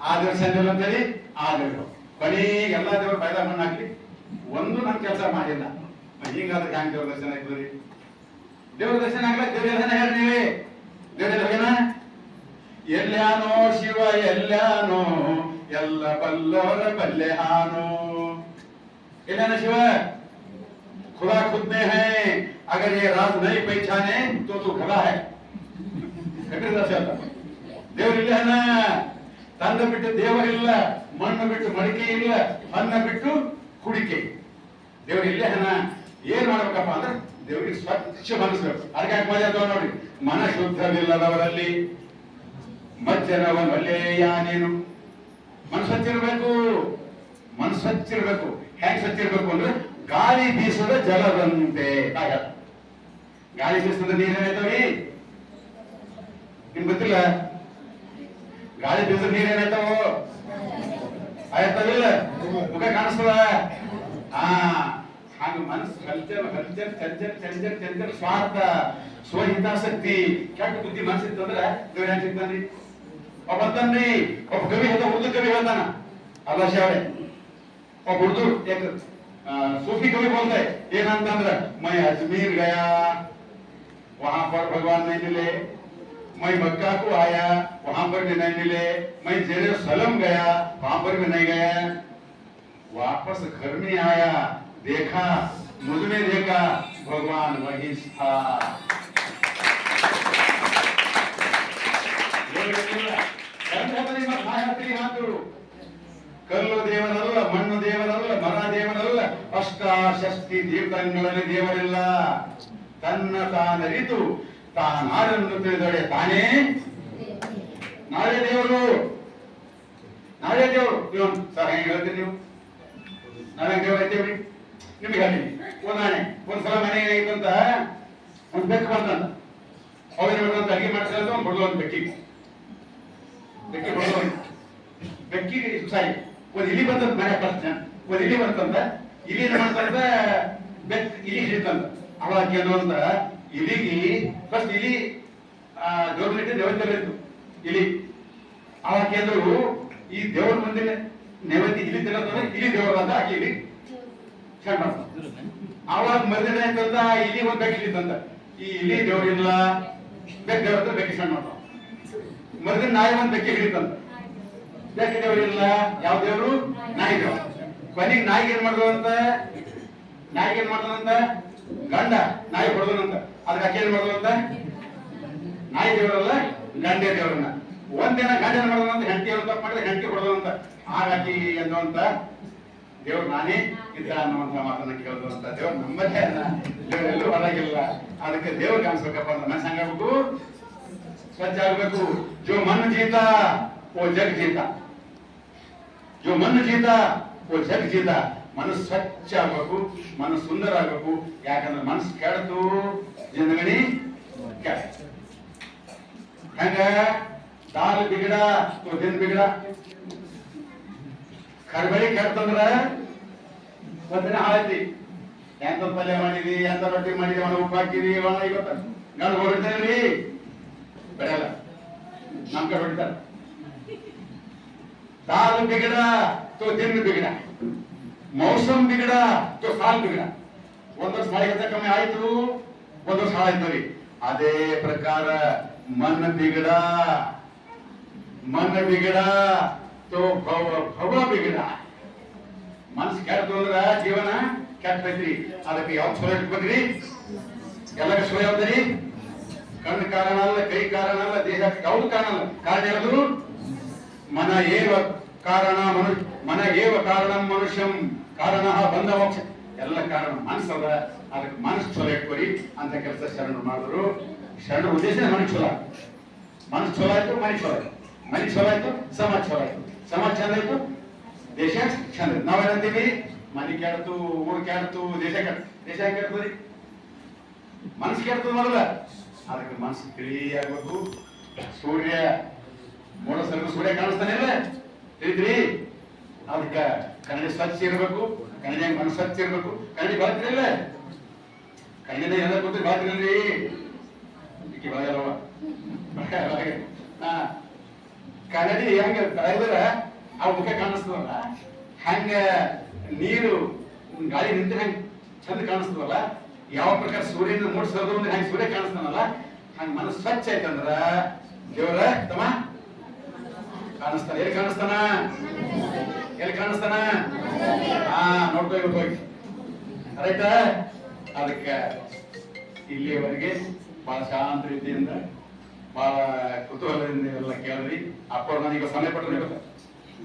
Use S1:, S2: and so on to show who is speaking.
S1: ಆ ದೇವ್ರ ಸಂಜೆ ಅಂತೇಳಿ ಆ ದೇವರು ಕೊನೆಗೆ ಎಲ್ಲಾ ದೇವ್ರ ಬೈದ ಮಣ್ಣು ಹಾಕಿ ಒಂದು ನನ್ ಕೆಲಸ ಮಾಡಿಲ್ಲ. ಹಿಂಗಾದ್ರೆ ಹ್ಯಾಂಗ ದೇವ್ರ ದರ್ಶನ ಆಯ್ತದ್ರಿ? ದೇವ್ರ ದರ್ಶನ ಆಗ್ಲಕ್ಕ ದೇವ್ರ ಎಲ್ಲ ಹೇಳಿ ನೀವೇ ದೇವ್ರ ಹೋಗ್ಯಾನ. ಎಲ್ಲಾನೋ ಶಿವ ಎಲ್ಲಾನೋ ಎಲ್ಲ ಬಲ್ಲೋರ ಬಲ್ಲೆ ಹಾನೋ. ಎಲ್ಲಾನ ಶಿವ खुदा खुद में है, अगर ये राज नहीं पहचाने तो तू खड़ा है. ದೇವರಿಲ್ಲ, ತಂದ ಬಿಟ್ಟು ದೇವರಿಲ್ಲ, ಮಣ್ಣು ಬಿಟ್ಟು ಮಡಿಕೆ ಇಲ್ಲ, ಅನ್ನ ಬಿಟ್ಟು ಕುಡಿಕೆ. ದೇವರಿಲ್ಲ ಹನ ಏನ್ ಮಾಡ್ಬೇಕಪ್ಪ ಅಂದ್ರೆ ದೇವರಿಗೆ ಸ್ವಚ್ಛ ಮನಸ್ಸು. ಅದಕ್ಕೆ ಮಾಡ್ಯಾವ ನೋಡ್ರಿ, ಮನ ಶುದ್ಧವಿಲ್ಲದವರಲ್ಲಿ ಮಜ್ಜನವನೊಲ್ಲೆಯ ನೀನು. ಮನಸ್ಸಚ್ಚಿರ್ಬೇಕು, ಮನಸ್ಸಚ್ಚಿರ್ಬೇಕು. ಹೆಂಗ್ ಸ್ವಚ್ಛಿರ್ಬೇಕು ಅಂದ್ರೆ ಗಾಳಿ ಬೀಸದ ಜಲದಂತೆ. ಗಾಳಿ ಬೀಸದ ನೀರೇನಾಯ್ತವ್ರಿ? ನಿಮ್ ಗೊತ್ತಿಲ್ಲ? ಗಾಳಿ ಬೀಸದ ನೀರೇನಾಯ್ತಾವ? ಆಯ್ತವಿಲ್ಲ? ಮುಖ ಕಾಣಿಸ್ತದ? ಹಾಗ ಮನಸ್ಸು ಹಲ್ಚಲ್ ಹಲ್ಚಲ್ ಚಂಚಲ್ ಚಂಚಲ್ ಚಂಚಲ್ ಸ್ವಾರ್ಥ ಸ್ವಹಿತಾಸಕ್ತಿ ಕೆಟ್ಟ ಬುದ್ಧಿ ಮನಸ್ಸಿತ್ತಂದ್ರ ದೇವ್ರ ಹೆಂಗ್ ಸಿಗ್ತಾನ್ರಿ? ಒಬ್ಬ ಅಂತನ್ರಿ, ಒಬ್ಬ ಕವಿ ಹೇಳ್ತಾನ, ಉರ್ದು ಕವಿ ಹೇಳ್ತಾನ, ಅಲ್ಲ ಶಾವಳೆ. ಒಬ್ಬ ಉರ್ದು सूफी कवि बोलते हैं ये नाम तंद्र, मैं अजमेर गया वहां पर भगवान नहीं मिले, मैं मक्का को आया वहां पर भी नहीं मिले, मैं जेरूसलम गया वहां पर भी नहीं गया, वापस घर में आया देखा मुझ में देखा भगवान वही था. ಕಲ್ಲು ದೇವರಲ್ಲ, ಮಣ್ಣು ದೇವರಲ್ಲ, ಮರ ದೇವರಲ್ಲ, ಅಷ್ಟಾಶಕ್ತಿ ತೀರ್ಥಗಳಲ್ಲಿ ದೇವರಿಲ್ಲ. ತನ್ನ ತಾನರಿತು ತಾನಾರನ್ನು ತಿಳಿದೊಡೆ ತಾನೇ ನಾಳೆ ದೇವರು. ನಾಳೆ ದೇವರು ಇವನು ಸರ್ ಹೆಂಗ್ ಹೇಳ್ತೀರಿ ನೀವು? ನಾಳೆ ದೇವ್ರು ಐತೇವ್ರಿ ನಿಮ್ಗೆ ಹೇಳಿ. ಉದಾಹರಣೆ, ಒಂದ್ಸಲ ಮನೆಗೆ ಐತಂತ ಒಂದ್ ಬೆಕ್ಕು ಬಂತಂತ, ಅವೇನ್ ಮಾಡ್ದಂತ ಅಡಿಗೆ ಮಾಡ್ತಾ ಒಂದು ಬಡಲು ಒಂದು ಬೆಕ್ಕಿಗೆ ಬಡಲು ಬೆಕ್ಕಿಗೆ ಸಾರಿ ಒಂದ್ ಇಲಿ ಬಂತಂತ ಮನೆ ಫಸ್ಟ್ ಒಂದ್ ಇಲಿ ಬಂತಂತ. ಇಲಿ ಏನ್ ಮಾಡ್ತಂತ ಬೆಕ್ ಇಲಿ ಹಿಡಿತಂತ. ಅವಾಗ ಕೆಲವೊಂದ ಇಲಿಗಿ ಫಸ್ಟ್ ಇಲಿ ಗೌರ್ಮೆಂಟ್ ನೈವೇದ್ಯ ಇತ್ತು ಇಲಿ. ಅವಾಗ ಕೆಲವರು ಈ ದೇವ್ರ ಮುಂದಿನ ನೈವೇದ್ಯ ಇಲಿ ತಿನ್ನೋದ್ರೆ ಇಲಿ ದೇವ್ರ ಅಂತ ಆಕಿ ಇಲಿ ಸಣ್ಣ ಮಾಡ್ತಾರೆ. ಅವಾಗ ಮರುದಿನ ಆಯ್ತಂತ ಇಲಿ ಒಂದ್ ಬೆಕ್ ಹಿಡಿತಂತ. ಈ ಇಲಿ ದೇವ್ರಿಲ್ಲ, ಬೆಕ್ ದೇವ್ರ ಬೆಕ್ಕಿ ಸಣ್ಣ ಮಾಡ್ತಾವ. ಮರುದಿನ ನಾಯಿ ಒಂದ್ ಬೆಕ್ಕಿ ಹಿಡಿತಂತ. ಬೆಕ್ಕ ದೇವ್ರಿಲ್ಲ, ಯಾವ ದೇವ್ರು? ನಾಯಿ ದೇವ್ರು. ಕೊನೆಗೆ ನಾಯಿಗೆ ಏನ್ ಮಾಡ್ದಂತ? ನಾಯಿಗೆ ಏನ್ ಮಾಡ್ದಂತ? ಗಂಡ ನಾಯಿ ಹೊಡೆದನಂತ. ಅದಕ್ಕೆ ಆಕೆ ಏನ್ ಮಾಡ್ದಂತ? ನಾಯಿ ದೇವರಲ್ಲ, ಗಂಡೆ ದೇವ್ರನ್ನ. ಒಂದಿನ ಗಂಡ ಏನ್ ಮಾಡ್ದಂತ? ಹೆಂಡತಿ ಅವ್ರು ತಪ್ಪು ಮಾಡಿದ್ರೆ ಹೆಂಡತಿ ಹೊಡೆದಂತ. ಹಾಗಾಗಿ ಎಂದಂತ ದೇವ್ರು ನಾನೇ ಇದ್ದ ಅನ್ನುವಂತ ಮಾತನ್ನ ಕೇಳಿದಂತ ದೇವ್ರು ನಮ್ಮಲ್ಲೇ ದೇವರೆಲ್ಲೂ ಹೊರಗಿಲ್ಲ. ಅದಕ್ಕೆ ದೇವ್ರು ಕಾಣಿಸ್ಬೇಕಪ್ಪ ಅಂದ್ರೆ ಮನಸ್ಸು ಹಂಗಾಗ್ಬೇಕು, ಸ್ವಚ್ಛ ಆಗ್ಬೇಕು. ಜೋ ಮನ್ ಜೀತಾ वो जग जीता, जो मन जीता वो जग जीता. ಮನಸ್ಸು ಸ್ವಚ್ಛ ಆಗಬೇಕು, ಮನಸ್ಸು ಸುಂದರ ಆಗಬೇಕು. ಯಾಕಂದ್ರೆ ಮನಸ್ಸು ಕೆಡ್ತು ಜಿಂದಗಣಿ ಕೆಡ್ತು. ಹಂಗ ದಾಲ್ ಬಿಗಡ ತೋ ದಿನ ಬಿಗಡ. ಕರ್ಬಳಿ ಕೆಡ್ತಂದ್ರ ಒಂದಿನ ಹಾಳೈತಿ. ಎಂತ ಪಲ್ಯ ಮಾಡಿದಿ, ಎಂತ ರೊಟ್ಟಿ ಮಾಡಿದಿ, ಒಣ ಉಪ್ಪು ಹಾಕಿದಿ, ಒಣ ಇವತ್ತ ಗಂಡು ಹೊಡಿತೇನ್ರಿ ಬೆಳೆಯಲ್ಲ, ನಮ್ ಕಡೆ ಹೊಡಿತಾರ. दाल बिगड़ा तो दिन बिगड़ा, मौसम बिगड़ा तो साल बिगड़ा. ಒಂದು ವರ್ಷ ಮಳೆ ಕಮ್ಮಿ ಆಯ್ತು, ಒಂದು ವರ್ಷ ಹಾಳಾಯ್ತು. ಅದೇ ಪ್ರಕಾರ ಮನ್ ಬಿಗಡ, ಮನ್ ಬಿಗಡ ತೋ ಭವ ಬಿಗಡ. ಮನಸ್ಸು ಕೆಡ್ತು ಅಂದ್ರ ಜೀವನ ಕೆಟ್ಟೈತ್ರಿ. ಅದಕ್ಕೆ ಯಾವ ಚಲೋ ಇಟ್ಬೇಕ್ರಿ? ಎಲ್ಲರ ಚಲೋ ಯಾವ್ದ್ರಿ? ಕಣ್ಣು ಕಾರಣ ಅಲ್ಲ, ಕೈ ಕಾರಣ ಅಲ್ಲ, ದೇಹ ಯಾವ್ದು ಕಾರಣ ಅಲ್ಲ. ಕಾರಣ ಯಾವುದು? मन एव कारण मनुष्य, मन एव कारणं मनुष्यं कारणः ಬಂಧ ಮೋಕ್ಷ. ಎಲ್ಲ ಕಾರಣ ಮನಸ್ಸದ. ಅದಕ್ಕೆ ಮನಸ್ಸು ಚಲೋ ಇಟ್ಕೊರಿ ಅಂತ ಕೆಲಸ ಶರಣರು ಮಾಡಿದ್ರು. ಶರಣರ ಉದ್ದೇಶನೇ ಮನಸ್ಸು ಚಲೋ. ಮನಸ್ಸು ಚಲೋ ಆಯ್ತು, ಮನೆ ಚಲೋ ಆಯ್ತು. ಮನೆ ಚಲೋ ಆಯ್ತು, ಸಮಾಜ ಚಲೋ ಆಯ್ತು. ಸಮಾಜ ಚಂದ ಆಯ್ತು, ದೇಶ ಚಂದ. ನಾವೇನಂತೀವಿ? ಮನೆ ಕೆಡ್ತು, ಊರು ಕೆಡ್ತು, ದೇಶ ಕೆಡ್ತು. ದೇಶ ಕೆಡ್ತದ್ರಿ, ಮನಸ್ಸು ಕೆಡ್ತದ ಮೊದಲ. ಅದಕ್ಕೆ ಮನಸ್ಸು ತಿಳಿಯಾಗಬೇಕು. ಸೂರ್ಯ ಮೋಡ ಸ್ವಲ್ಪ ಸೂರ್ಯ ಕಾಣಿಸ್ತಾನೆ ಇಲ್ಲ ತಿಳಿದ್ರಿ? ಅದಕ್ಕೆ ಕನ್ನಡ ಸ್ವಚ್ಛ ಇರಬೇಕು. ಕನ್ನಡ ಮನಸ್ಸು ಸ್ವಚ್ಛ ಇರಬೇಕು. ಕನ್ನಡಿ ಬಾಳ್ತಿರಲ್ಲ, ಕನ್ನಡ ಎಲ್ಲ ಗೊತ್ತಿರಿ ಬಾಳ್ತಿರಲ್ರಿ. ಬಳಗಲ್ವ ಕನ್ನಡಿ ಹೆಂಗ ತೆಗೆದ್ರ ಆ ಮುಖ ಕಾಣಿಸ್ತದಲ್ಲ, ಹಂಗ ನೀರು ಗಾಳಿ ನಿಂತ ಹೆಂಗ ಚಂದ ಕಾಣಿಸ್ತದಲ್ಲ, ಯಾವ ಪ್ರಕಾರ ಸೂರ್ಯನ ಮೂಡಿಸೋದು ಅಂದ್ರೆ ಹೆಂಗ್ ಸೂರ್ಯ ಕಾಣಿಸ್ತಾನಲ್ಲ, ಹಂಗ ಮನಸ್ಸು ಸ್ವಚ್ಛ ಐತಂದ್ರ ದೇವರ ತಮ್ಮ ಕಾಣಿಸ್ತಾನ. ಎಲ್ಲಿ ಕಾಣಿಸ್ತಾನ? ಎಲ್ಲಿ ಕಾಣಿಸ್ತಾನ? ಹಾ, ನೋಡ್ಕೋಬೇಕು ಹೋಗಿ. ರೈತ ಅದಕ್ಕೆ ಇಲ್ಲಿಯವರೆಗೆ ಬಹಳ ಶಾಂತ ರೀತಿಯಿಂದ ಬಹಳ ಕುತೂಹಲದಿಂದ ಎಲ್ಲ ಕೇಳಿದ್ರಿ. ಅಪ್ಪ ನನಗೆ ಸಮಯ ಪಟ್ಟರು